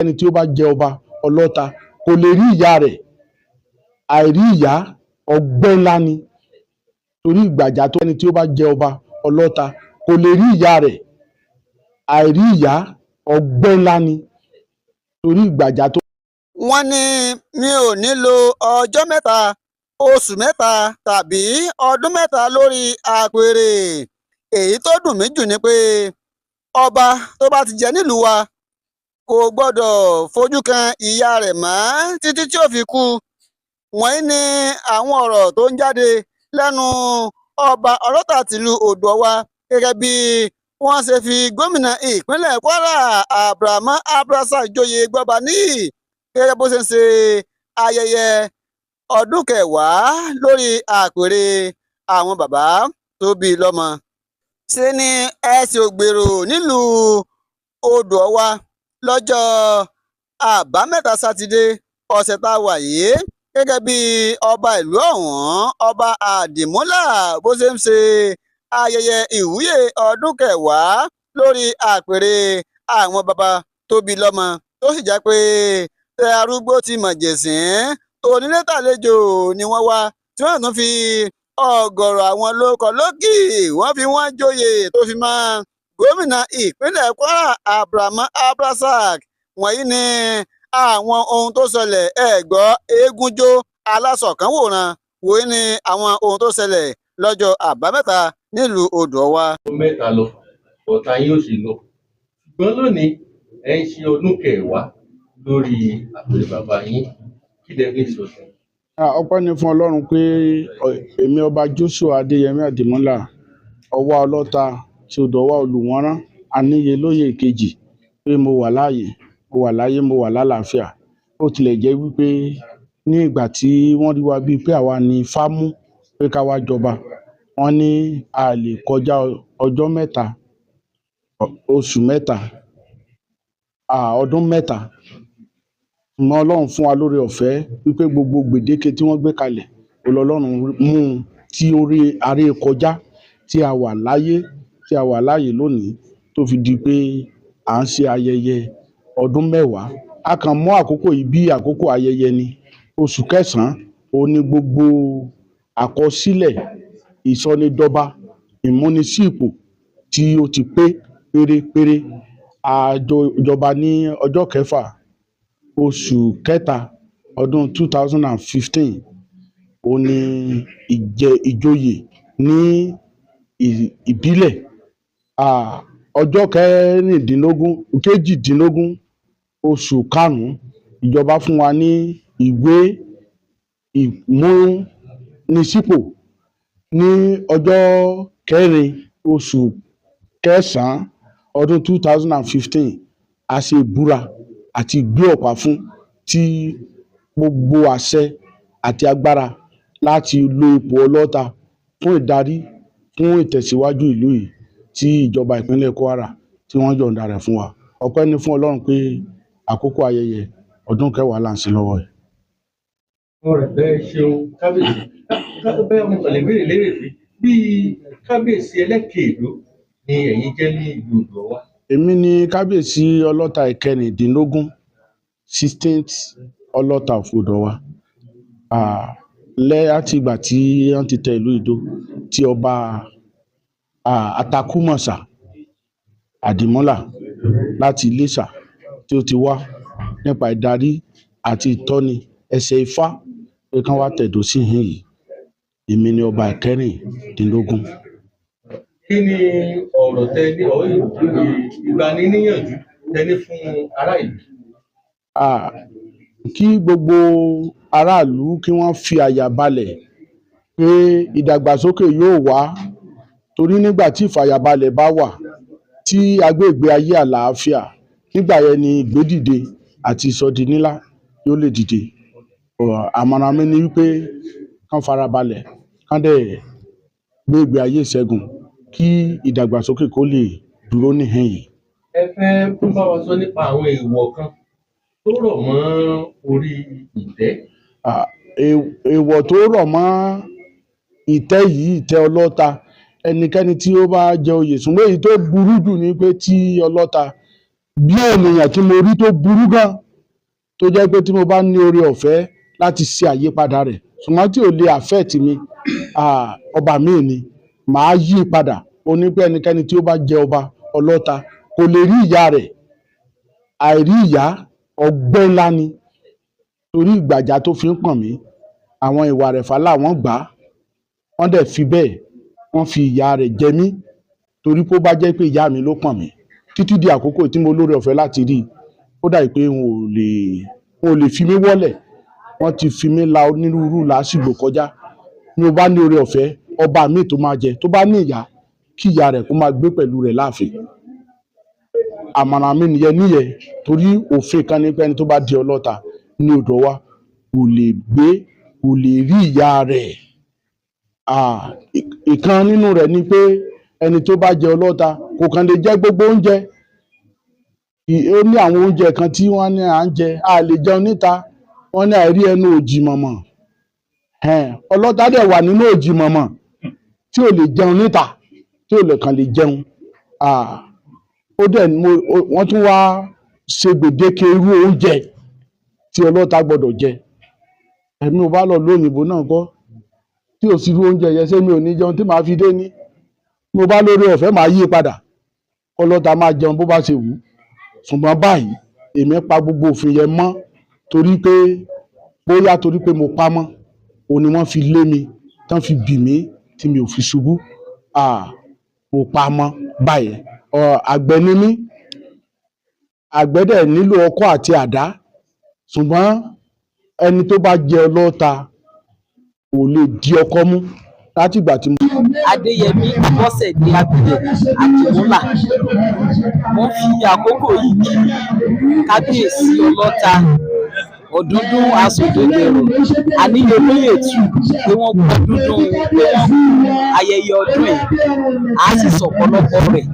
ẹni tí ó bá jẹ ọba ọlọ́ta kò lè rí ìyá rẹ̀. Àìrí ìyá ọgbẹ́ ńlá ni, torí ìgbàjà tó ẹni tí ó bá jẹ ọba ọlọ́ta kò lè rí ìyá rẹ̀. Àìrí ìyá ọgbẹ́ ńlá ni, torí ìgbàjà tó. wọ́n ní mi ò ní lo ọjọ́ mẹ́ta, oṣù mẹ́ta tàbí ọdún mẹ́ta lórí àpèrè. èyí tó dùn mí jù ni pé ọba tó bá ti jẹ nílùú wa kò gbọ́dọ̀ fojú kan ìyá rẹ̀ mọ́ títí tí ó fi kú. wọ̀nyí ni àwọn ọ̀rọ̀ tó ń jáde lẹ́nu ọba ọlọ́ta tìlú Odò-Ọwá gẹ́gẹ́ bí wọ́n ṣe fi gómìnà ìpínlẹ̀ Kwara Abrahamu Abrasa joyè gbọba níyì gẹ́gẹ́ bó ṣe ń ṣe ayẹyẹ ọdún kẹwàá lórí àpèrè àwọn bàbá tó bí i lọ́mọ. ṣe ni ẹsẹ̀ ògbèrò nílùú Odò-Ọwá lọ́jọ́ àbámẹ́ta sátidé ọ̀sẹ̀ tá a wà yìí gẹ́gẹ́ bí ọba ìlú ọ̀hún ọba Àdìmúlà bó ṣe ń ṣe ayẹyẹ ìwúyè ọdún kẹwàá lórí àpèrè àwọn bàbá tó bí i lọ́mọ, tó sì jẹ́ pé tẹ arúgbó ti mọ̀jẹ̀sín onílé tàlejò ni wọ́n wá tí wọ́n tún fi ọ̀gọ̀rọ̀ àwọn lóko lókì wọ́n fi wọ́n joyè tó fi mọ́ gómìnà ìpínlẹ̀ Kwara Abrahamu Abrasa. wọ̀nyí ni àwọn ohun tó ṣẹlẹ̀ ẹ̀gbọ́ eégúnjó alásọ̀kánwòrán. wọ̀nyí ni àwọn ohun tó ṣẹlẹ̀ lọ́jọ́ àbámẹ́ta nílùú Odò-Ọwá. mẹ́ta lọ ọ̀tá yóò sì lọ, ṣùgbọ́n lónìí ẹ ń ṣe ọdún kẹwàá lórí àpèrè bàbá yín, kí lẹ fi sọ̀tún. Ọpẹ́ ni fún Ọlọ́run pé èmi ọba Joshua Adéyẹmí Àdìmúlà Ọwá ọlọ́ta ti Odò-Ọwá olùwọ́nrán Aníyelóyè kejì pé mo wà láàyè, mo wà láyé, mo wà lálàáfíà. ó tilẹ̀ jẹ́ wípé ní ìgbà tí wọ́n rí wa bíi pé àwa ni ifá mú pé ká wá jọba, wọ́n ní a lè kọjá ọjọ́ mẹ́ta, oṣù mẹ́ta, ọdún mẹ́ta. ṣùgbọ́n Ọlọ́run fún wa lórí ọ̀fẹ́ wípé gbogbo gbèdéke tí wọ́n gbé kalẹ̀ Ọlọ́run mú un tí orí aré kọjá, tí a wà láyé, tí a wà láàyè lónìí, tó fi di pé à ń ṣe ayẹyẹ ọdún mẹ́wàá. A kàn mú àkókò yìí bí àkókò ayẹyẹ ni. Oṣù kẹsàn-án ó ní gbogbo àkọsílẹ̀ ìsọnidọba ìmúnisípò tí ó ti pé pérépéré. A jọba ní ọjọ́ kẹfà oṣù kẹta ọdún 2015. ó ní ìjòyè ní ìbílẹ̀. ọjọ́ kejìdínlógún oṣù karùn-ún ìjọba fún wa ní ìwé ìmúnisípò. ní ọjọ́ kẹrin oṣù kẹsàn-án ọdún 2015 a ṣe ìbúra àti ìgbé ọ̀pá fún tí gbogbo àṣẹ àti agbára láti lo ipò ọlọ́ta fún ìdarí, fún ìtẹ̀síwájú ìlú yìí tí ìjọba ìpínlẹ̀ Kwara tí wọ́n yọ̀ǹda rẹ̀ fún wa. Ọpẹ́ ni fún Ọlọ́run pé àkókò ayẹyẹ ọdún kẹwàá là ń ṣe lọ́wọ́ ẹ̀. ọ̀rẹ́ bẹ́ẹ̀ ṣeun kábíyèsí, bẹ́ẹ̀ mo kàn lè béèrè lérè pé bí kábíyèsí ẹlẹ́kẹ̀ẹ́lú ni ẹ̀yin jẹ́ ní ìlú Odò-Ọwá. Èmi ni kábíyèsí ọlọ́ta ìkẹrìndínlógún 16th ọlọ́ta of Odò-Ọwá. láti ìgbà tí wọ́n ti tẹ ìlú Ìdó tí ọba Àtakúmọ̀sà Àdìmúlà láti Iléṣà tí ó ti wá nípa ìdarí àti ìtọ́ni ẹsẹ̀ Ifá pé kán wá tẹ̀dó sí ìhín yìí. Èmi ni ọba ìkẹrìndínlógún. kí ni ọ̀rọ̀ tẹ ní ìgbaniníyànjú tẹ ní fún ará ìlú? Kí gbogbo aráàlú kí wọ́n fi àyà balẹ̀ pé ìdàgbàsókè yóò wá, torí nígbà tí ìfàyàbalẹ̀ bá wà, tí agbègbè ayé àlàáfíà, nígbà yẹn ni ìgbédìde àti ìsọdinilá yóò lè dìde. Àmọ̀ràn mi ni wípé kán farabalẹ̀, kán dẹ̀ gbé ìgbé ayé ìṣẹ́gun kí ìdàgbàsókè kó lè dúró níhìn yìí. ẹ fẹ́ bá wa sọ nípa àwọn èèwọ̀ kan tó rọ̀ mọ́ orí ìtẹ́. Èèwọ̀ tó rọ̀ mọ́ ìtẹ́ yìí, ìtẹ́ ọlọ́ta, ẹnikẹ́ni tí ó bá jẹ oyè, ṣùgbọ́n èyí tó burú jù ni pé tí ọlọ́ta bí ènìyàn tí mo rí tó burú gan, tó jẹ́ pé tí mo bá ní oore ọ̀fẹ́ láti ṣe àyípadà rẹ̀, ṣùgbọ́n tí ò lè affect mi, ọba míì ni màá yí padà. Ó ní pé ẹnikẹ́ni tí ó bá jẹ ọba ọlọ́ta kò lè rí ìyá rẹ̀. Àìrí ìyá ọgbẹ́ ńlá ni, torí ìgbàjá tó fi ń pọ̀n mí, àwọn ìwà rẹ̀fálà wọ́n gbà á, wọ́n dẹ̀ fi bẹ́ẹ̀ wọ́n fi ìyá rẹ̀ jẹ mí, torí pé ó bá jẹ́ pé ìyá mi ló pọ̀n mí títí di àkókò tí mo lóore ọ̀fẹ́ láti rí i, ó dà pé wọn ò lè fi mí wọ́lẹ̀. Wọ́n ti fi mí la onírúurú làásìgbò kọjá. Bí mo bá ní oore ọ̀fẹ́, ọba míì tó máa jẹ, tó bá ní ìyá, kí ìyá rẹ̀ kó máa gbé pẹ̀lú rẹ̀ láàfin. Àmọ̀ràn mi nìyẹn, torí òfin kan ní pé ẹni tó bá di ọlọ́ta ní odò wa kò lè rí ìyá rẹ̀. Ìkan nínú rẹ̀ ni pé ẹni tó bá jẹ ọlọ́ta kò kàn lè jẹ gbogbo oúnjẹ. Ó ní àwọn oúnjẹ kan tí wọ́n ní à ń jẹ, a lè jẹun níta, wọ́n ní àìrí ẹnu òjì mọ̀mọ̀. Ọlọ́ta dẹ̀ wà nínú òjì mọ̀mọ̀ tí ò lè jẹun níta, tí ò lè kàn lè jẹun. Wọ́n tún wá ṣe gbèdéke irú oúnjẹ tí ọlọ́ta gbọ́dọ̀ jẹ. Èmi ò bá lọ lóyìnbó náà kọ́, tí ò sí irú oúnjẹ yẹn, ṣé mi ò ní jẹun tí màá fi dé ní? Mo bá lóore ọ̀fẹ́ màá yí padà, ọlọ́ta máa jẹun bó bá ṣe wù ú. Ṣùgbọ́n báyìí èmi pa gbogbo òfin yẹn mọ́, torí pé bóyá torí pé mo pa mọ́, òun ni wọ́n fi lé mi, tán fi bì mí tí mi ò fi ṣubú. Mo pa mọ́ báyìí. Àgbẹ̀ ni mí, àgbẹ̀ dẹ̀ nílò ọkọ́ àti àdá, ṣùgbọ́n ẹni tó bá jẹ ọlọ́ta kò lè di ọkọ́ mú látìgbà tí mo. Adéyẹmí Bọ́sẹ̀dé Abídè Àdìmúlà. Mo fi àkókò yìí kí kábíyèsí ọlọ́ta Ọ̀dúndún Asòdodèrò Aníyelóyè tù pé wọ́n kú ọdúndún, pé wọ́n kú ayẹyẹ ọdún yìí. A sì sọ ọ̀pọ̀lọpọ̀ rẹ̀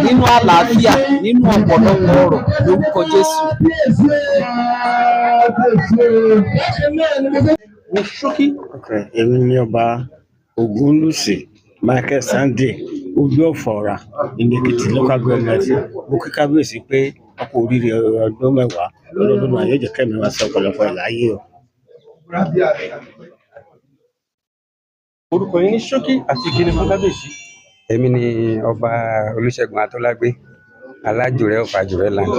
nínú àlàáfíà, nínú ọ̀pọ̀lọpọ̀ ọ̀rọ̀ lórúkọ Jésù. Ní ṣókí. Èmi ni ọba Ògúnlùsì Michael Sunday Olúọ̀fọ̀ọ̀rà Èkìtì local government. Mo kí kábíyèsí pé ọkọ̀ oríire ọdún mẹ́wàá lọ́dún náà yóò jẹ́ kẹ́mi wá sí ọ̀pọ̀lọpọ̀ ìláyé o. Orúkọ yín ní ṣókí àti ìkíni fún kábíyèsí. Èmi ni ọba Olúṣẹ́gun Atọ́lágbé Alájùrẹ́ of Àjùrẹ́ land.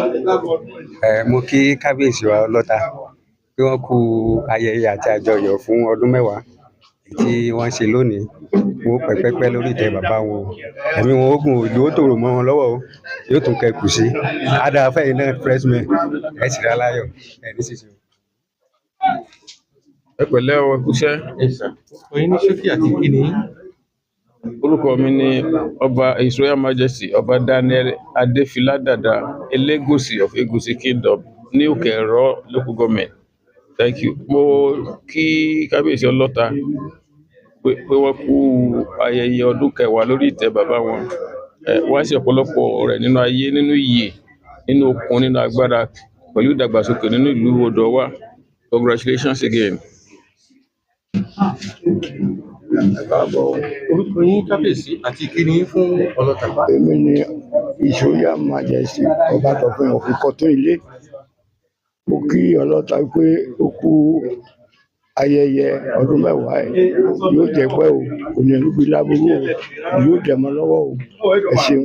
Mo kí kábíyèsí wa ọlọ́ta pé wọ́n kú ayẹyẹ àti àjọyọ̀ fún ọdún mẹ́wàá tí wọ́n ṣe lónìí. Wọ́n pẹ́pẹ́pẹ́ lórí ìtẹ́ bàbá wọn. Ẹ̀mí wọn ogun òjò ó tòrò mọ́ wọn lọ́wọ́ o, yóò tún kẹkù sí. Adáfẹ́ yìí náà freshman ẹ̀ sì rà láyọ̀ ẹ̀ ní sísè. Ẹ pẹ̀lẹ́ o, ẹ kúṣẹ́. Orúkọ yín ní ṣókí àti ìkíni. Orúkọ mi ni ọba His Royal Majesty ọba Daniel Adéfiládàda Elégùṣì of Egusi Kingdom ní Òkè Ẹ̀rọ local government. Thank you. Mo kí kábíyèsí ọlọ́ta pé wọ́n kú ayẹyẹ ọdún kẹwàá lórí ìtẹ́ bàbá wọn. Wọ́n ṣe ọ̀pọ̀lọpọ̀ rẹ̀ nínú ayé, nínú ìyè, nínú okun, nínú agbára, pẹ̀lú ìdàgbàsókè nínú ìlú odò wa. Congratulations again. Orúkọ yín kábíyèsí àti ìkíni fún ọlọ́ta. Èmi ni His Royal Majesty ọba Tọ̀fin of Ìkọ̀tún Ilé. Mo kí ọlọ́ta pé ó kú ayẹyẹ ọdún mẹ́wàá ẹ̀, yóò jẹ́ pẹ́ o, kò ní rúbi láburú o, yóò dẹ̀ mọ́ lọ́wọ́ o. Ẹ ṣeun.